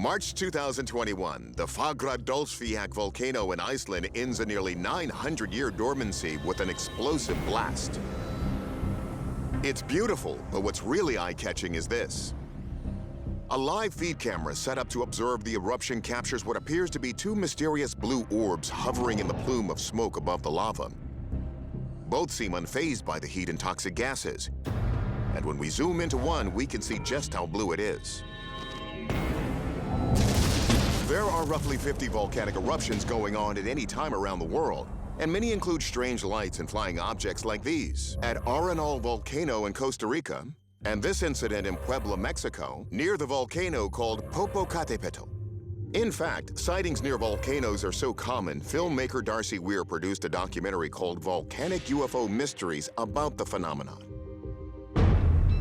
March 2021, the Fagradalsfjall volcano in Iceland ends a nearly 900-year dormancy with an explosive blast. It's beautiful, but what's really eye-catching is this. A live feed camera set up to observe the eruption captures what appears to be two mysterious blue orbs hovering in the plume of smoke above the lava. Both seem unfazed by the heat and toxic gases. And when we zoom into one, we can see just how blue it is. There are roughly 50 volcanic eruptions going on at any time around the world, and many include strange lights and flying objects like these at Arenal Volcano in Costa Rica, and this incident in Puebla, Mexico, near the volcano called Popocatépetl. In fact, sightings near volcanoes are so common, filmmaker Darcy Weir produced a documentary called Volcanic UFO Mysteries about the phenomenon.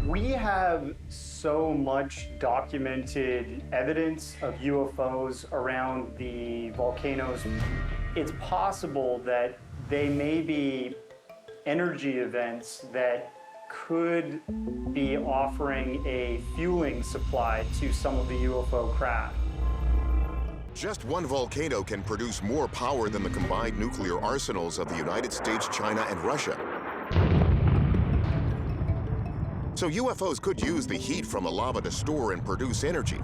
We have so much documented evidence of UFOs around the volcanoes. It's possible that they may be energy events that could be offering a fueling supply to some of the UFO craft. Just one volcano can produce more power than the combined nuclear arsenals of the United States, China, and Russia. So UFOs could use the heat from the lava to store and produce energy.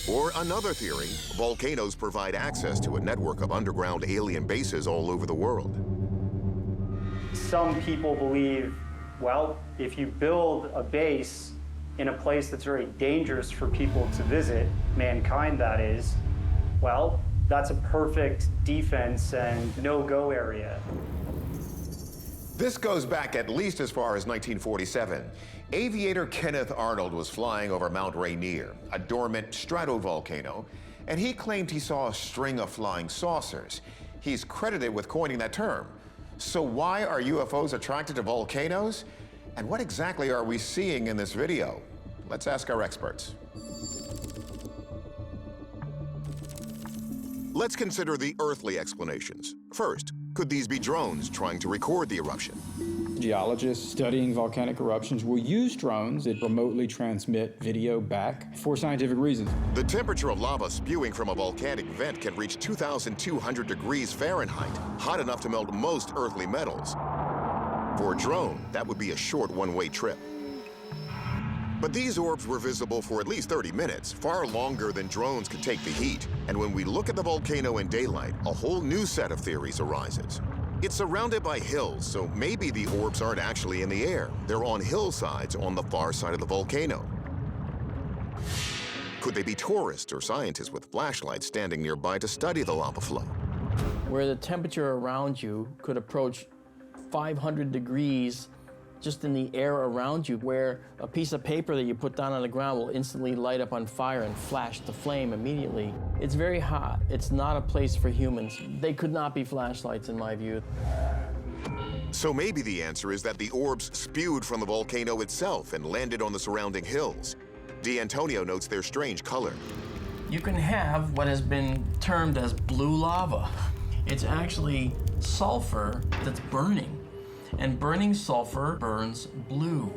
Or another theory, volcanoes provide access to a network of underground alien bases all over the world. Some people believe, well, if you build a base in a place that's very dangerous for people to visit, mankind that is, well, that's a perfect defense and no-go area. This goes back at least as far as 1947. Aviator Kenneth Arnold was flying over Mount Rainier, a dormant stratovolcano, and he claimed he saw a string of flying saucers. He's credited with coining that term. So why are UFOs attracted to volcanoes? And what exactly are we seeing in this video? Let's ask our experts. Let's consider the earthly explanations. First, could these be drones trying to record the eruption? Geologists studying volcanic eruptions will use drones that remotely transmit video back for scientific reasons. The temperature of lava spewing from a volcanic vent can reach 2,200 degrees Fahrenheit, hot enough to melt most earthly metals. For a drone, that would be a short one-way trip. But these orbs were visible for at least 30 minutes, far longer than drones could take the heat. And when we look at the volcano in daylight, a whole new set of theories arises. It's surrounded by hills, so maybe the orbs aren't actually in the air. They're on hillsides on the far side of the volcano. Could they be tourists or scientists with flashlights standing nearby to study the lava flow? Where the temperature around you could approach 500 degrees just in the air around you, where a piece of paper that you put down on the ground will instantly light up on fire and flash the flame immediately. It's very hot. It's not a place for humans. They could not be flashlights, in my view. So maybe the answer is that the orbs spewed from the volcano itself and landed on the surrounding hills. D'Antonio notes their strange color. You can have what has been termed as blue lava. It's actually sulfur that's burning. And burning sulfur burns blue.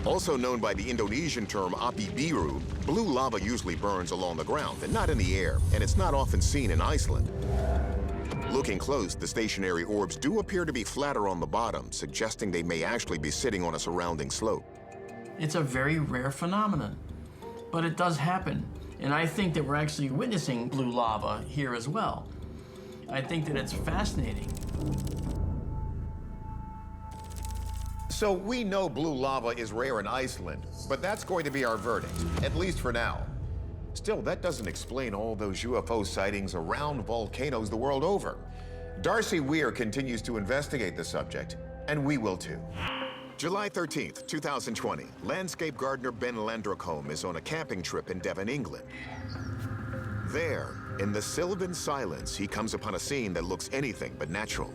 Also known by the Indonesian term api biru, blue lava usually burns along the ground and not in the air, and it's not often seen in Iceland. Looking close, the stationary orbs do appear to be flatter on the bottom, suggesting they may actually be sitting on a surrounding slope. It's a very rare phenomenon, but it does happen. And I think that we're actually witnessing blue lava here as well. I think that it's fascinating. So we know blue lava is rare in Iceland, but that's going to be our verdict, at least for now. Still, that doesn't explain all those UFO sightings around volcanoes the world over. Darcy Weir continues to investigate the subject, and we will too. July 13th, 2020, landscape gardener Ben Landrocombe is on a camping trip in Devon, England. There, in the sylvan silence, he comes upon a scene that looks anything but natural.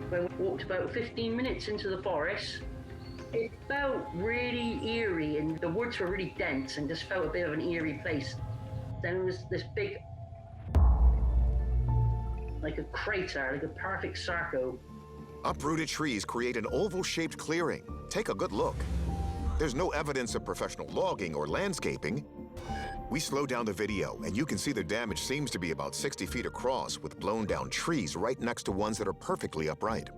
When we walked about 15 minutes into the forest, it felt really eerie, and the woods were really dense and just felt a bit of an eerie place. Then there was this big, like a crater, like a perfect circle. Uprooted trees create an oval-shaped clearing. Take a good look. There's no evidence of professional logging or landscaping. We slow down the video, and you can see the damage seems to be about 60 feet across, with blown down trees right next to ones that are perfectly upright.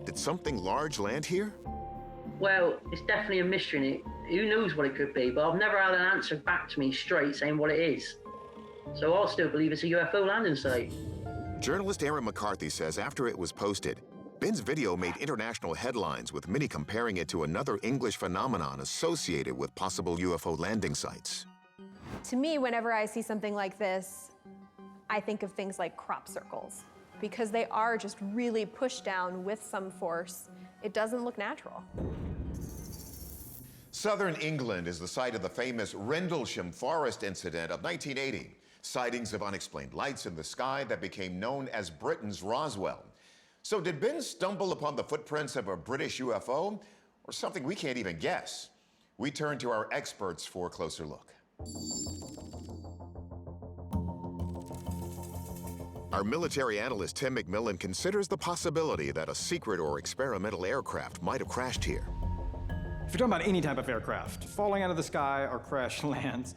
Did something large land here? Well, it's definitely a mystery, and who knows what it could be, but I've never had an answer back to me straight saying what it is. So I'll still believe it's a UFO landing site. Journalist Aaron McCarthy says after it was posted, Ben's video made international headlines, with many comparing it to another English phenomenon associated with possible UFO landing sites. To me, whenever I see something like this, I think of things like crop circles, because they are just really pushed down with some force. It doesn't look natural. Southern England is the site of the famous Rendlesham Forest incident of 1980. Sightings of unexplained lights in the sky that became known as Britain's Roswell. So did Ben stumble upon the footprints of a British UFO, or something we can't even guess? We turn to our experts for a closer look. Our military analyst Tim McMillan considers the possibility that a secret or experimental aircraft might have crashed here. If you're talking about any type of aircraft, falling out of the sky or crash lands,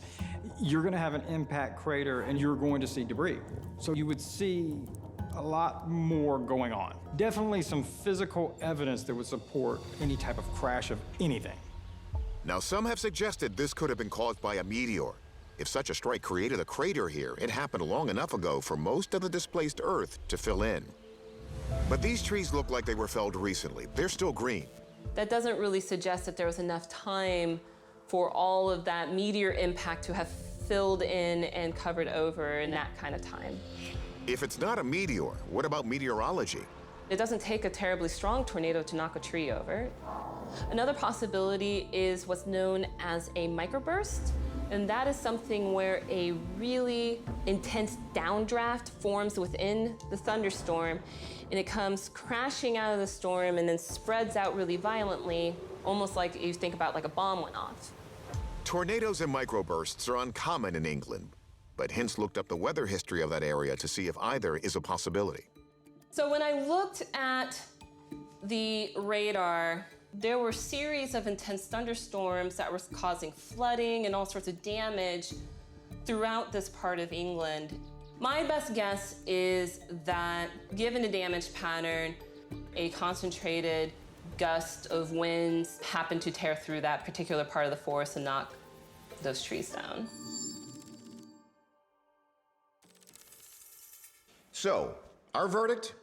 you're gonna have an impact crater and you're going to see debris. So you would see a lot more going on. Definitely some physical evidence that would support any type of crash of anything. Now, some have suggested this could have been caused by a meteor. If such a strike created a crater here, it happened long enough ago for most of the displaced Earth to fill in. But these trees look like they were felled recently. They're still green. That doesn't really suggest that there was enough time for all of that meteor impact to have filled in and covered over in that kind of time. If it's not a meteor, what about meteorology? It doesn't take a terribly strong tornado to knock a tree over. Another possibility is what's known as a microburst, and that is something where a really intense downdraft forms within the thunderstorm, and it comes crashing out of the storm and then spreads out really violently, almost like you think about like a bomb went off. Tornadoes and microbursts are uncommon in England, but Hintz looked up the weather history of that area to see if either is a possibility. So when I looked at the radar, there were a series of intense thunderstorms that were causing flooding and all sorts of damage throughout this part of England. My best guess is that, given the damage pattern, a concentrated gust of winds happened to tear through that particular part of the forest and knock those trees down. So, our verdict?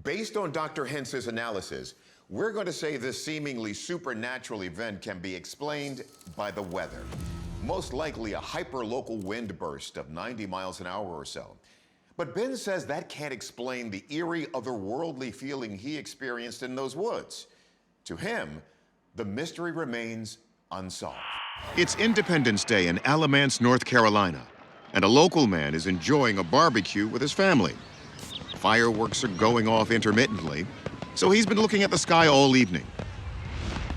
Based on Dr. Hintz's analysis, we're going to say this seemingly supernatural event can be explained by the weather. Most likely a hyper-local wind burst of 90 miles an hour or so. But Ben says that can't explain the eerie, otherworldly feeling he experienced in those woods. To him, the mystery remains unsolved. It's Independence Day in Alamance, North Carolina, and a local man is enjoying a barbecue with his family. Fireworks are going off intermittently, so he's been looking at the sky all evening,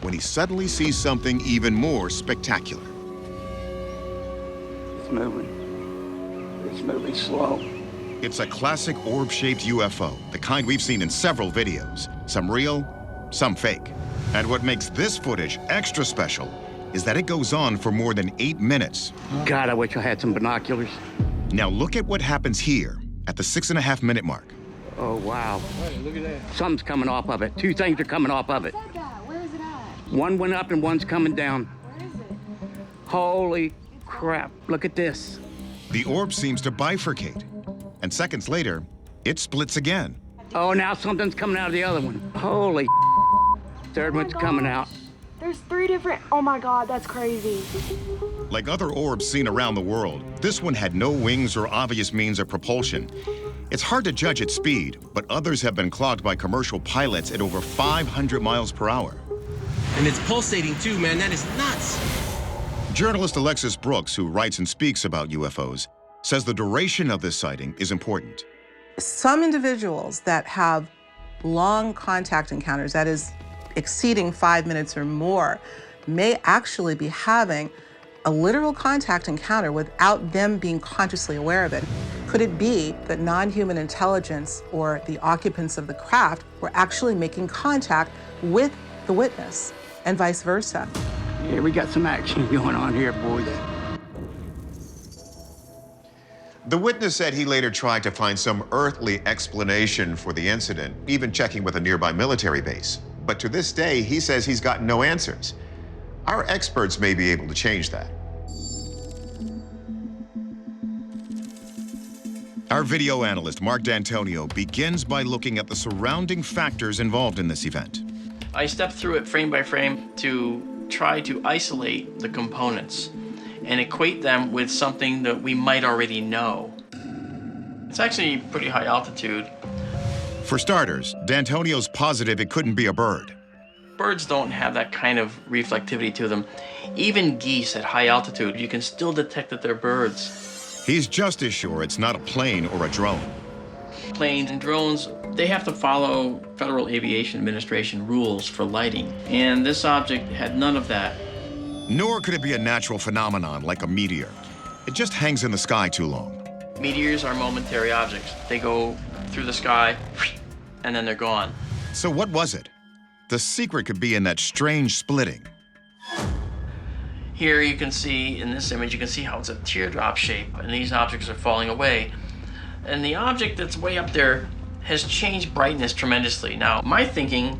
when he suddenly sees something even more spectacular. It's moving. It's moving slow. It's a classic orb-shaped UFO, the kind we've seen in several videos, some real, some fake. And what makes this footage extra special is that it goes on for more than 8 minutes. God, I wish I had some binoculars. Now look at what happens here at the 6.5 minute mark. Oh, wow. Hey, look at that. Something's coming off of it. Two things are coming off of it. Where is it at? One went up and one's coming down. Where is it? Holy crap. Look at this. The orb seems to bifurcate, and seconds later, it splits again. Oh, now something's coming out of the other one. Holy third one's coming out. There's 3 different, oh my God, that's crazy. Like other orbs seen around the world, this one had no wings or obvious means of propulsion. It's hard to judge its speed, but others have been clocked by commercial pilots at over 500 miles per hour. And it's pulsating too, man. That is nuts. Journalist Alexis Brooks, who writes and speaks about UFOs, says the duration of this sighting is important. Some individuals that have long contact encounters, that is, exceeding 5 minutes or more, may actually be having a literal contact encounter without them being consciously aware of it. Could it be that non-human intelligence or the occupants of the craft were actually making contact with the witness and vice versa? Yeah, we got some action going on here, boys. The witness said he later tried to find some earthly explanation for the incident, even checking with a nearby military base. But to this day, he says he's gotten no answers. Our experts may be able to change that. Our video analyst, Mark D'Antonio, begins by looking at the surrounding factors involved in this event. I stepped through it frame by frame to try to isolate the components and equate them with something that we might already know. It's actually pretty high altitude. For starters, D'Antonio's positive it couldn't be a bird. Birds don't have that kind of reflectivity to them. Even geese at high altitude, you can still detect that they're birds. He's just as sure it's not a plane or a drone. Planes and drones, they have to follow Federal Aviation Administration rules for lighting, and this object had none of that. Nor could it be a natural phenomenon like a meteor. It just hangs in the sky too long. Meteors are momentary objects. They go through the sky, and then they're gone. So what was it? The secret could be in that strange splitting. Here you can see, in this image, you can see how it's a teardrop shape, and these objects are falling away. And the object that's way up there has changed brightness tremendously. Now, my thinking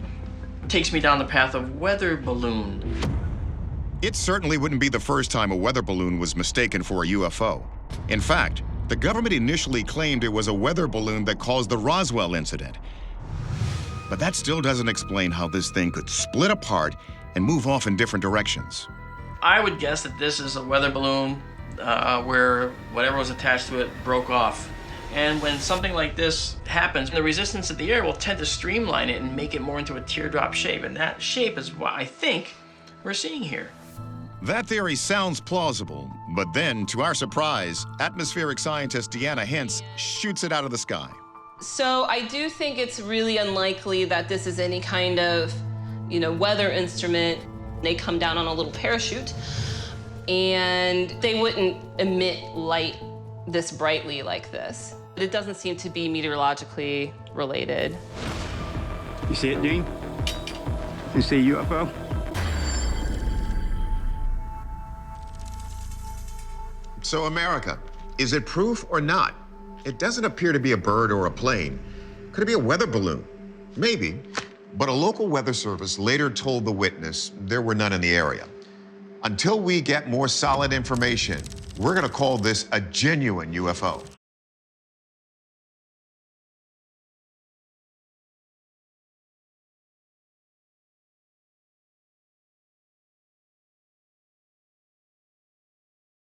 takes me down the path of weather balloon. It certainly wouldn't be the first time a weather balloon was mistaken for a UFO. In fact, the government initially claimed it was a weather balloon that caused the Roswell incident. But that still doesn't explain how this thing could split apart and move off in different directions. I would guess that this is a weather balloon where whatever was attached to it broke off. And when something like this happens, the resistance of the air will tend to streamline it and make it more into a teardrop shape. And that shape is what I think we're seeing here. That theory sounds plausible, but then, to our surprise, atmospheric scientist Deanna Hintz shoots it out of the sky. So I do think it's really unlikely that this is any kind of, weather instrument. They come down on a little parachute, and they wouldn't emit light this brightly like this. It doesn't seem to be meteorologically related. You see it, Dean? You see a UFO? So, America, is it proof or not? It doesn't appear to be a bird or a plane. Could it be a weather balloon? Maybe. But a local weather service later told the witness there were none in the area. Until we get more solid information, we're going to call this a genuine UFO.